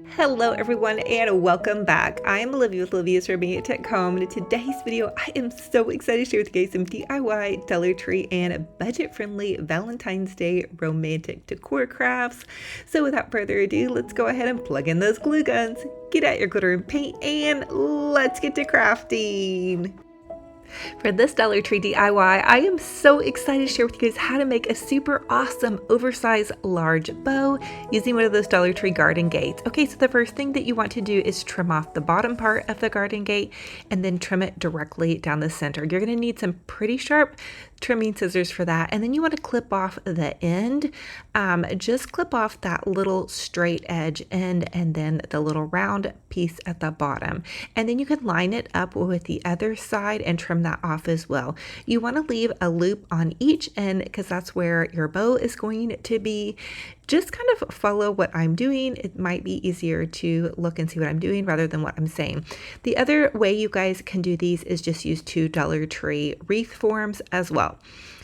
Hello everyone and welcome back. I'm Olivia with Olivias from Home, and in today's video I am so excited to share with you guys some DIY Dollar Tree and budget-friendly Valentine's Day romantic decor crafts. So without further ado, let's go ahead and plug in those glue guns, get out your glitter and paint, and let's get to crafting. For this Dollar Tree DIY, I am so excited to share with you guys how to make a super awesome oversized large bow using one of those Dollar Tree garden gates. Okay, so the first thing that you want to do is trim off the bottom part of the garden gate and then trim it directly down the center. You're going to need some pretty sharp trimming scissors for that, and then you want to clip off the end. Just clip off that little straight edge end and then the little round piece at the bottom, and then you can line it up with the other side and trim that off as well. You want to leave a loop on each end because that's where your bow is going to be. Just kind of follow what I'm doing. It might be easier to look and see what I'm doing rather than what I'm saying. The other way you guys can do these is just use 2 Dollar Tree wreath forms as well.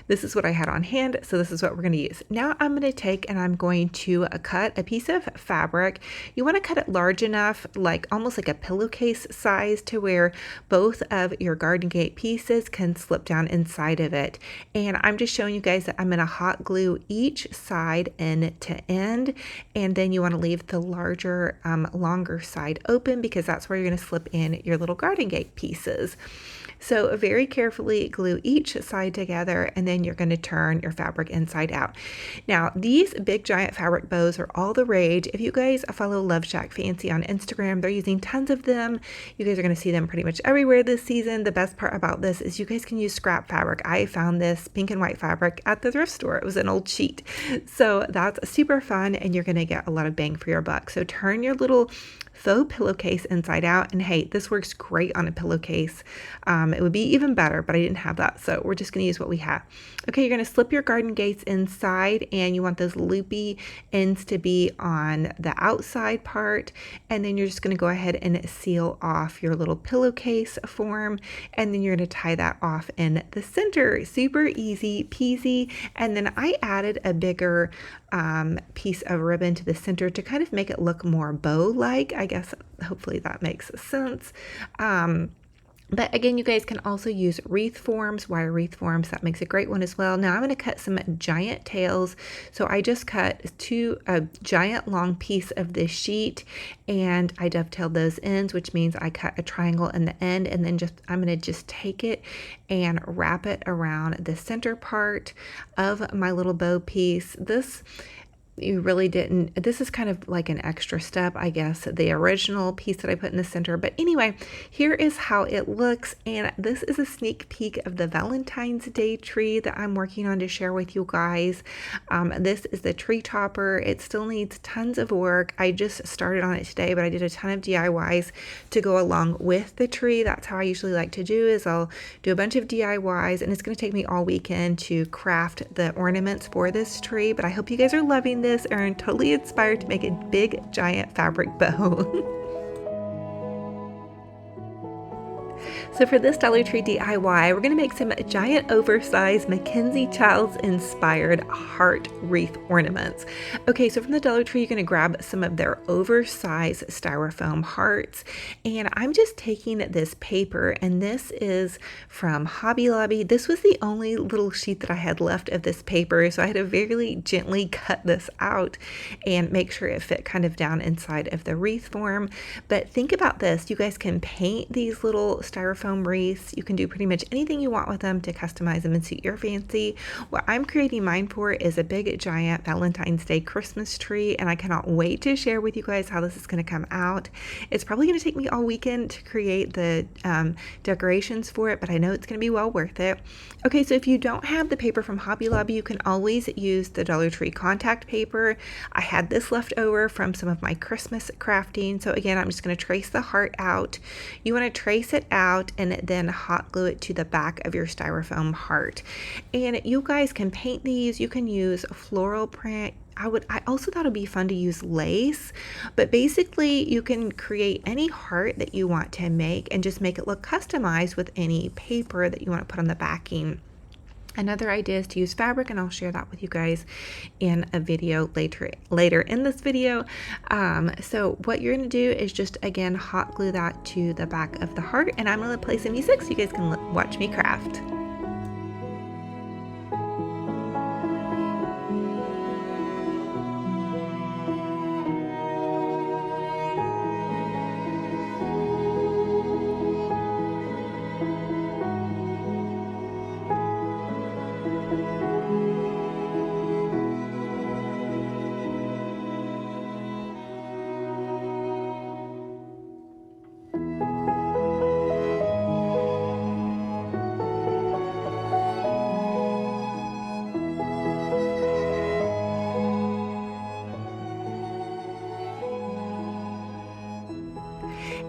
This is what I had on hand, so this is what we're going to use. Now I'm going to take and I'm going to cut a piece of fabric. You want to cut it large enough, like almost like a pillowcase size, to where both of your garden gate pieces can slip down inside of it. And I'm just showing you guys that I'm going to hot glue each side end to end, and then you want to leave the larger, longer side open because that's where you're going to slip in your little garden gate pieces. So very carefully glue each side together, and then you're going to turn your fabric inside out. Now, these big giant fabric bows are all the rage. If you guys follow Love Shack Fancy on Instagram, they're using tons of them. You guys are going to see them pretty much everywhere this season. The best part about this is you guys can use scrap fabric. I found this pink and white fabric at the thrift store. It was an old sheet. So that's super fun, and you're going to get a lot of bang for your buck. So turn your little faux pillowcase inside out, and hey, this works great on a pillowcase. It would be even better, but I didn't have that, so we're just going to use what we have. Okay, you're going to slip your garden gates inside, and you want those loopy ends to be on the outside part, and then you're just going to go ahead and seal off your little pillowcase form, and then you're going to tie that off in the center. Super easy peasy. And then I added a bigger piece of ribbon to the center to kind of make it look more bow-like. I guess hopefully that makes sense. But again, you guys can also use wreath forms, wire wreath forms. That makes a great one as well. Now I'm going to cut some giant tails. So I just cut a giant long piece of this sheet, and I dovetailed those ends, which means I cut a triangle in the end, and then I'm going to just take it and wrap it around the center part of my little bow piece. This is kind of like an extra step, I guess, the original piece that I put in the center. But anyway, here is how it looks, and this is a sneak peek of the Valentine's Day tree that I'm working on to share with you guys. This is the tree topper. It still needs tons of work. I just started on it today, but I did a ton of DIYs to go along with the tree. That's how I usually like to do, is I'll do a bunch of DIYs, and it's going to take me all weekend to craft the ornaments for this tree. But I hope you guys are loving this, are totally inspired to make a big giant fabric bow. So for this Dollar Tree DIY, we're going to make some giant oversized Mackenzie Childs inspired heart wreath ornaments. Okay, so from the Dollar Tree, you're going to grab some of their oversized styrofoam hearts, and I'm just taking this paper, and this is from Hobby Lobby. This was the only little sheet that I had left of this paper, so I had to very gently cut this out and make sure it fit kind of down inside of the wreath form. But think about this, you guys can paint these little styrofoam wreaths. You can do pretty much anything you want with them to customize them and suit your fancy. What I'm creating mine for is a big giant Valentine's Day Christmas tree, and I cannot wait to share with you guys how this is going to come out. It's probably going to take me all weekend to create the decorations for it, but I know it's going to be well worth it. Okay, so if you don't have the paper from Hobby Lobby, you can always use the Dollar Tree contact paper. I had this left over from some of my Christmas crafting, so again, I'm just going to trace the heart out. You want to trace it out and then hot glue it to the back of your styrofoam heart. And you guys can paint these. You can use floral print. I also thought it'd be fun to use lace, but basically you can create any heart that you want to make and just make it look customized with any paper that you want to put on the backing. Another idea is to use fabric, and I'll share that with you guys in a video later in this video. So what you're going to do is just, again, hot glue that to the back of the heart, and I'm going to play some music so you guys can watch me craft.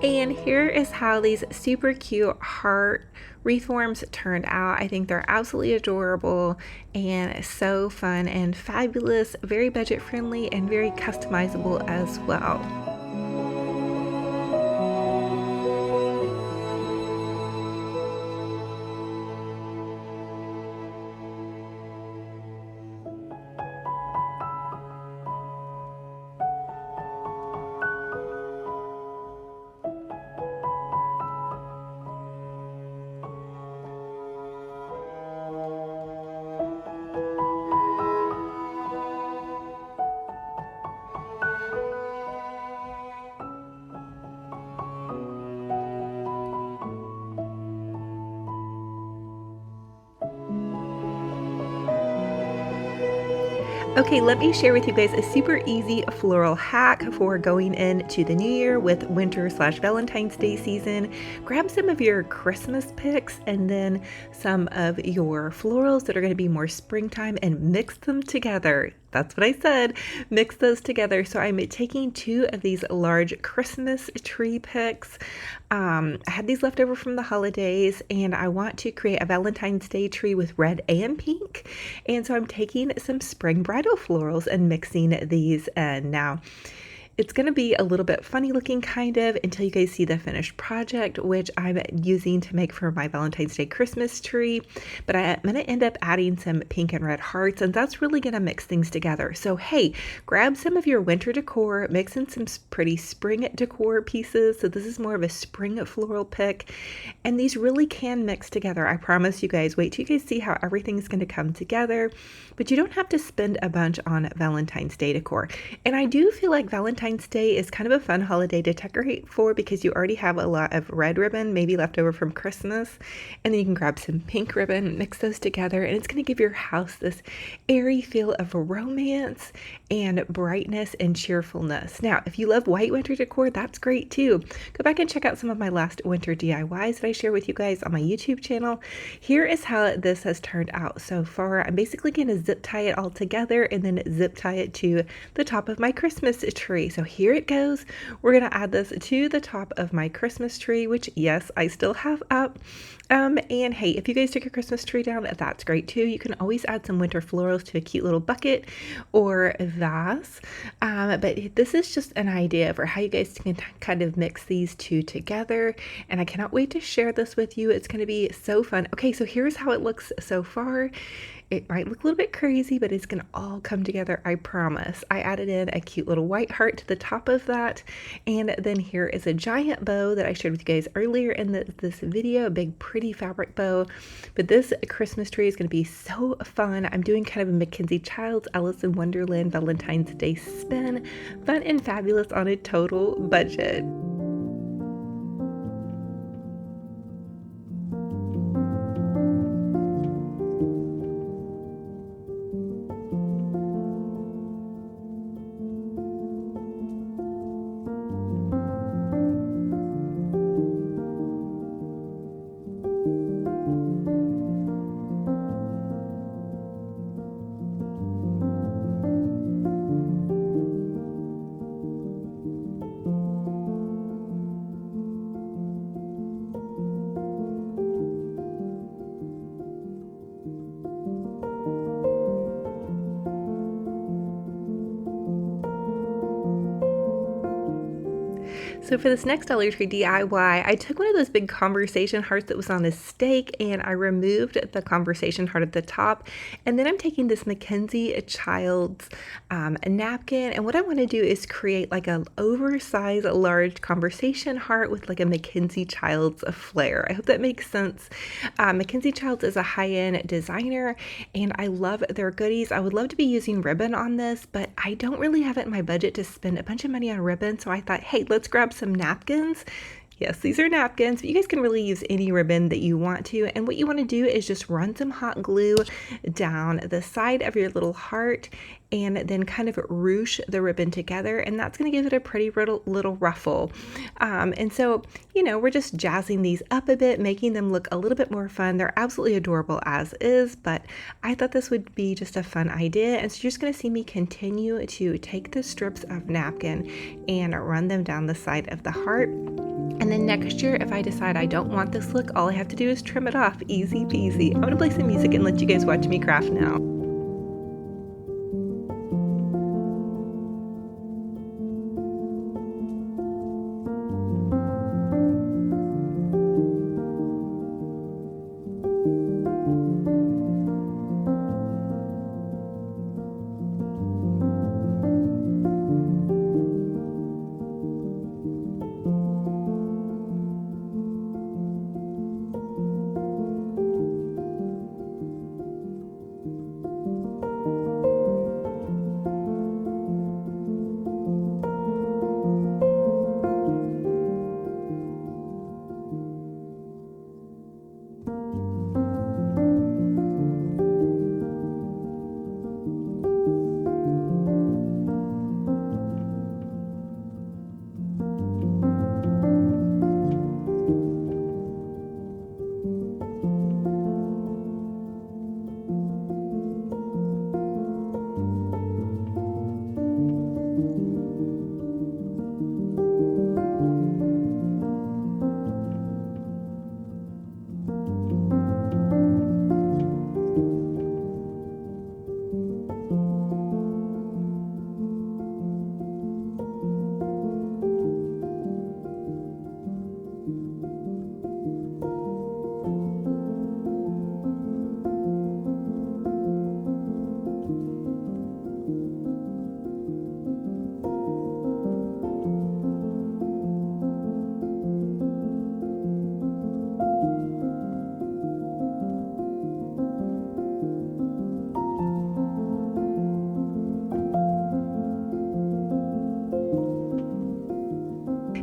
And here is how these super cute heart wreath forms turned out. I think they're absolutely adorable and so fun and fabulous, very budget friendly and very customizable as well. Okay, let me share with you guys a super easy floral hack for going into the new year with winter/Valentine's Day season. Grab some of your Christmas picks and then some of your florals that are going to be more springtime and mix them together. That's what I said, mix those together. So I'm taking 2 of these large Christmas tree picks. I had these left over from the holidays, and I want to create a Valentine's Day tree with red and pink. And so I'm taking some spring bridal florals and mixing these in. Now, it's going to be a little bit funny looking kind of until you guys see the finished project, which I'm using to make for my Valentine's Day Christmas tree. But I'm going to end up adding some pink and red hearts, and that's really going to mix things together. So hey, grab some of your winter decor, mix in some pretty spring decor pieces. So this is more of a spring floral pick, and these really can mix together. I promise you guys. Wait till you guys see how everything's going to come together. But you don't have to spend a bunch on Valentine's Day decor. And I do feel like Valentine's Day is kind of a fun holiday to decorate for because you already have a lot of red ribbon, maybe left over from Christmas. And then you can grab some pink ribbon, mix those together, and it's going to give your house this airy feel of romance and brightness and cheerfulness. Now, if you love white winter decor, that's great too. Go back and check out some of my last winter DIYs that I share with you guys on my YouTube channel. Here is how this has turned out so far. I'm basically going to zip tie it all together and then zip tie it to the top of my Christmas tree. So here it goes. We're going to add this to the top of my Christmas tree, which yes, I still have up. And hey, if you guys took your Christmas tree down, that's great too. You can always add some winter florals to a cute little bucket or vase. But this is just an idea for how you guys can kind of mix these two together. And I cannot wait to share this with you. It's going to be so fun. Okay, so here's how it looks so far. It might look a little bit crazy, but it's going to all come together, I promise. I added in a cute little white heart to the top of that. And then here is a giant bow that I shared with you guys earlier in this video, a big pretty fabric bow. But this Christmas tree is going to be so fun. I'm doing kind of a Mackenzie Childs Alice in Wonderland Valentine's Day spin. Fun and fabulous on a total budget. So for this next Dollar Tree DIY, I took one of those big conversation hearts that was on a stake and I removed the conversation heart at the top. And then I'm taking this Mackenzie Childs napkin, and what I want to do is create like an oversized large conversation heart with like a Mackenzie Childs flair. I hope that makes sense. Mackenzie Childs is a high-end designer and I love their goodies. I would love to be using ribbon on this, but I don't really have it in my budget to spend a bunch of money on ribbon. So I thought, hey, let's grab some napkins. Yes, these are napkins, but you guys can really use any ribbon that you want to. And what you want to do is just run some hot glue down the side of your little heart and then kind of ruche the ribbon together, and that's going to give it a pretty little ruffle. And so, you know, we're just jazzing these up a bit, making them look a little bit more fun. They're absolutely adorable as is, but I thought this would be just a fun idea. And so you're just going to see me continue to take the strips of napkin and run them down the side of the heart. And then next year, if I decide I don't want this look, all I have to do is trim it off. Easy peasy. I'm gonna play some music and let you guys watch me craft now.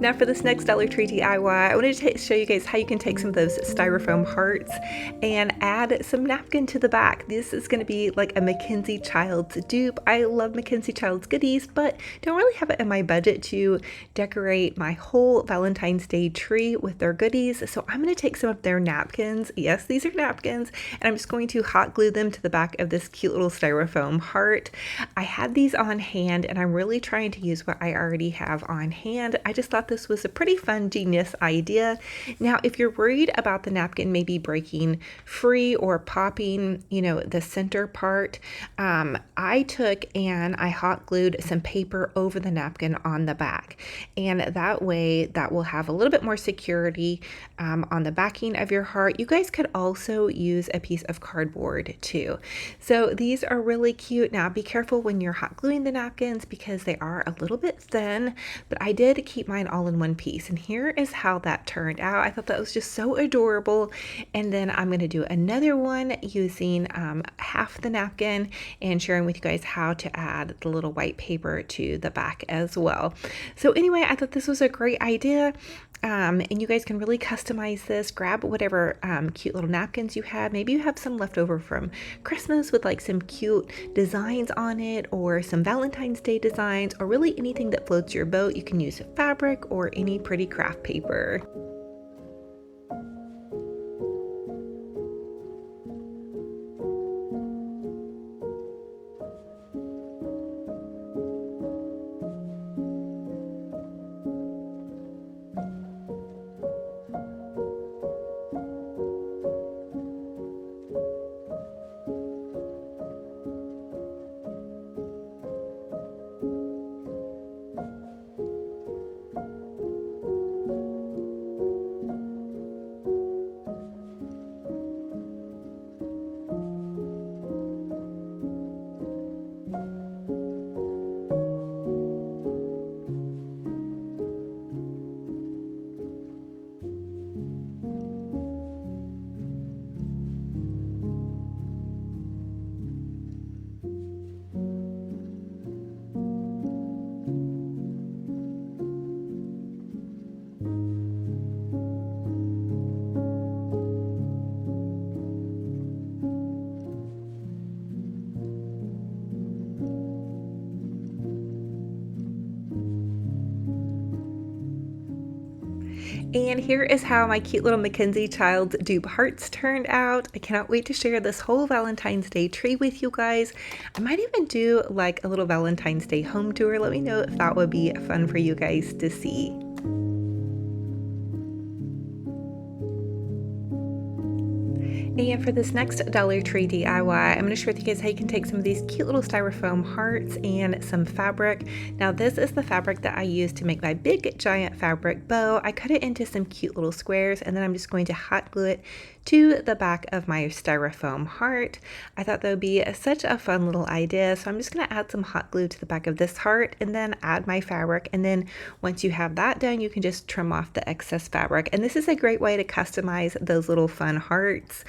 Now for this next Dollar Tree DIY, I wanted to show you guys how you can take some of those styrofoam hearts and add some napkin to the back. This is going to be like a Mackenzie Childs dupe. I love Mackenzie Childs goodies, but don't really have it in my budget to decorate my whole Valentine's Day tree with their goodies. So I'm going to take some of their napkins. Yes, these are napkins, and I'm just going to hot glue them to the back of this cute little styrofoam heart. I had these on hand, and I'm really trying to use what I already have on hand. I just thought this was a pretty fun, genius idea. Now, if you're worried about the napkin maybe breaking free or popping, you know, the center part, I took and I hot glued some paper over the napkin on the back. And that way that will have a little bit more security on the backing of your heart. You guys could also use a piece of cardboard too. So these are really cute. Now be careful when you're hot gluing the napkins because they are a little bit thin, but I did keep mine all in one piece. And here is how that turned out. I thought that was just so adorable. And then I'm going to do another one using half the napkin and sharing with you guys how to add the little white paper to the back as well. So anyway, I thought this was a great idea. And you guys can really customize this. Grab whatever cute little napkins you have. Maybe you have some left over from Christmas with like some cute designs on it, or some Valentine's Day designs, or really anything that floats your boat. You can use fabric or any pretty craft paper. And here is how my cute little Mackenzie Childs dupe hearts turned out. I cannot wait to share this whole Valentine's Day tree with you guys. I might even do like a little Valentine's Day home tour. Let me know if that would be fun for you guys to see. And for this next Dollar Tree DIY, I'm going to share with you guys how you can take some of these cute little styrofoam hearts and some fabric. Now this is the fabric that I used to make my big giant fabric bow. I cut it into some cute little squares, and then I'm just going to hot glue it to the back of my styrofoam heart. I thought that would be such a fun little idea, so I'm just going to add some hot glue to the back of this heart and then add my fabric. And then once you have that done, you can just trim off the excess fabric. And this is a great way to customize those little fun hearts.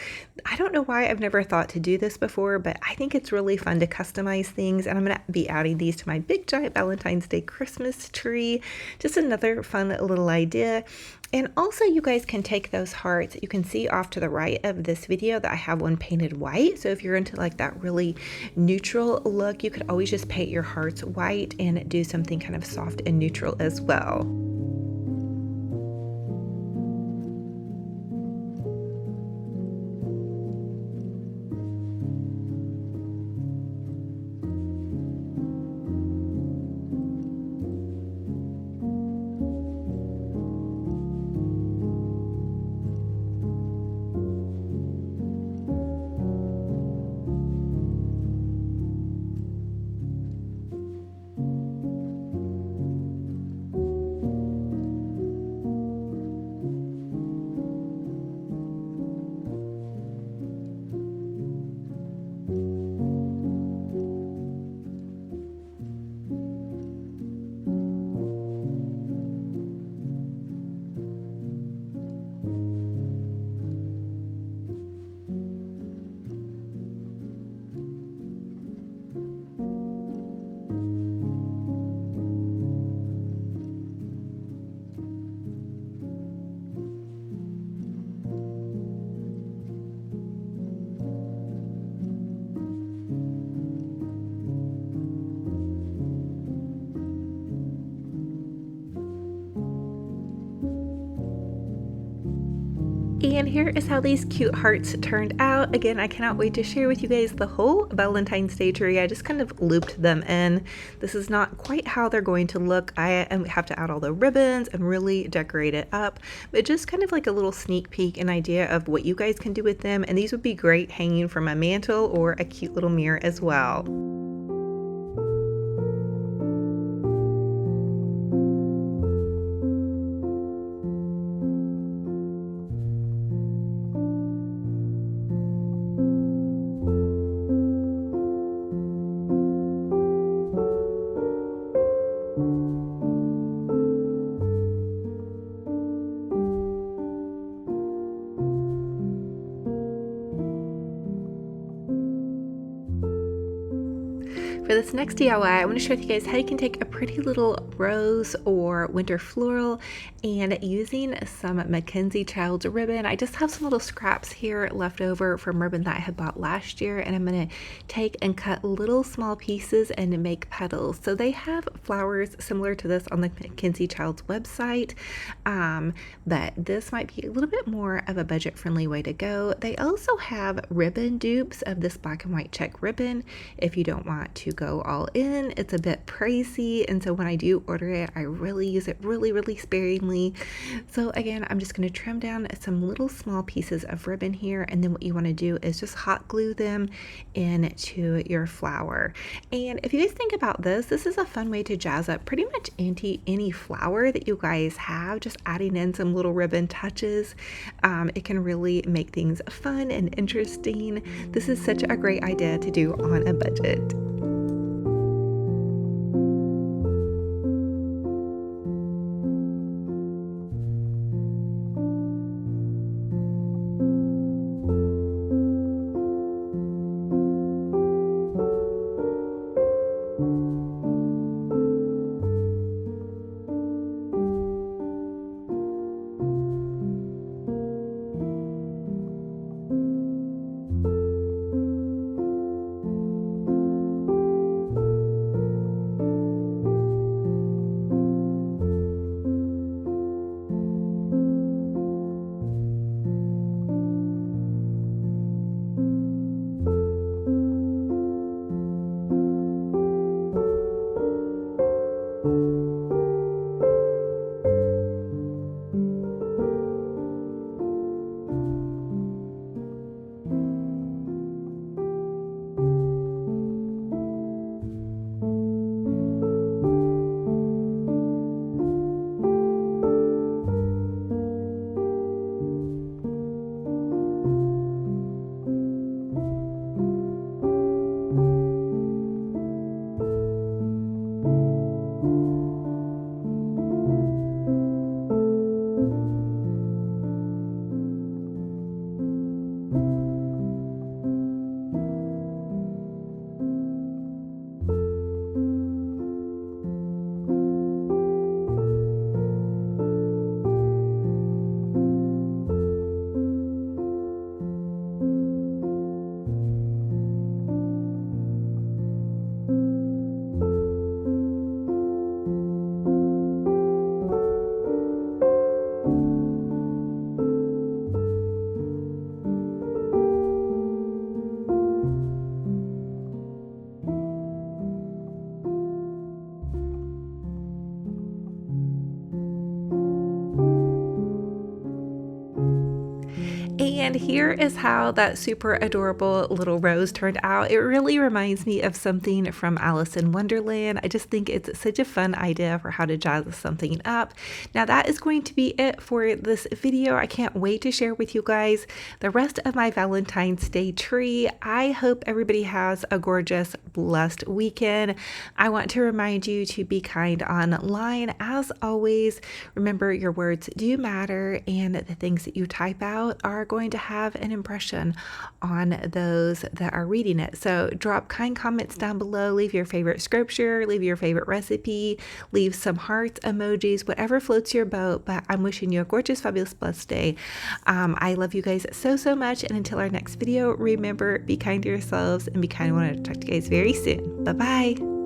I don't know why I've never thought to do this before, but I think it's really fun to customize things, and I'm going to be adding these to my big giant Valentine's Day Christmas tree. Just another fun little idea. And also you guys can take those hearts. You can see off to the right of this video that I have one painted white. So if you're into like that really neutral look, you could always just paint your hearts white and do something kind of soft and neutral as well. And here is how these cute hearts turned out. Again, I cannot wait to share with you guys the whole Valentine's Day tree. I just kind of looped them in. This is not quite how they're going to look. I have to add all the ribbons and really decorate it up, but just kind of like a little sneak peek, an idea of what you guys can do with them. And these would be great hanging from a mantle or a cute little mirror as well. For this next DIY, I want to share with you guys how you can take a pretty little rose or winter floral and using some Mackenzie Childs ribbon. I just have some little scraps here left over from ribbon that I had bought last year, and I'm going to take and cut little small pieces and make petals. So they have flowers similar to this on the Mackenzie Childs website, but this might be a little bit more of a budget-friendly way to go. They also have ribbon dupes of this black and white check ribbon if you don't want to go all in. It's a bit pricey, and so when I do order it, I really use it really sparingly. So again, I'm just going to trim down some little small pieces of ribbon here, and then what you want to do is just hot glue them into your flower. And if you guys think about this, this is a fun way to jazz up pretty much any flower that you guys have. Just adding in some little ribbon touches, it can really make things fun and interesting. This is such a great idea to do on a budget. And here is how that super adorable little rose turned out. It really reminds me of something from Alice in Wonderland. I just think it's such a fun idea for how to jazz something up. Now that is going to be it for this video. I can't wait to share with you guys the rest of my Valentine's Day tree. I hope everybody has a gorgeous, blessed weekend. I want to remind you to be kind online. As always, remember your words do matter, and the things that you type out are going to have an impression on those that are reading it. So drop kind comments down below, leave your favorite scripture, leave your favorite recipe, leave some hearts, emojis, whatever floats your boat. But I'm wishing you a gorgeous, fabulous, blessed day. I love you guys so much, and until our next video, remember, be kind to yourselves and be kind. I want to talk to you guys very soon. Bye bye.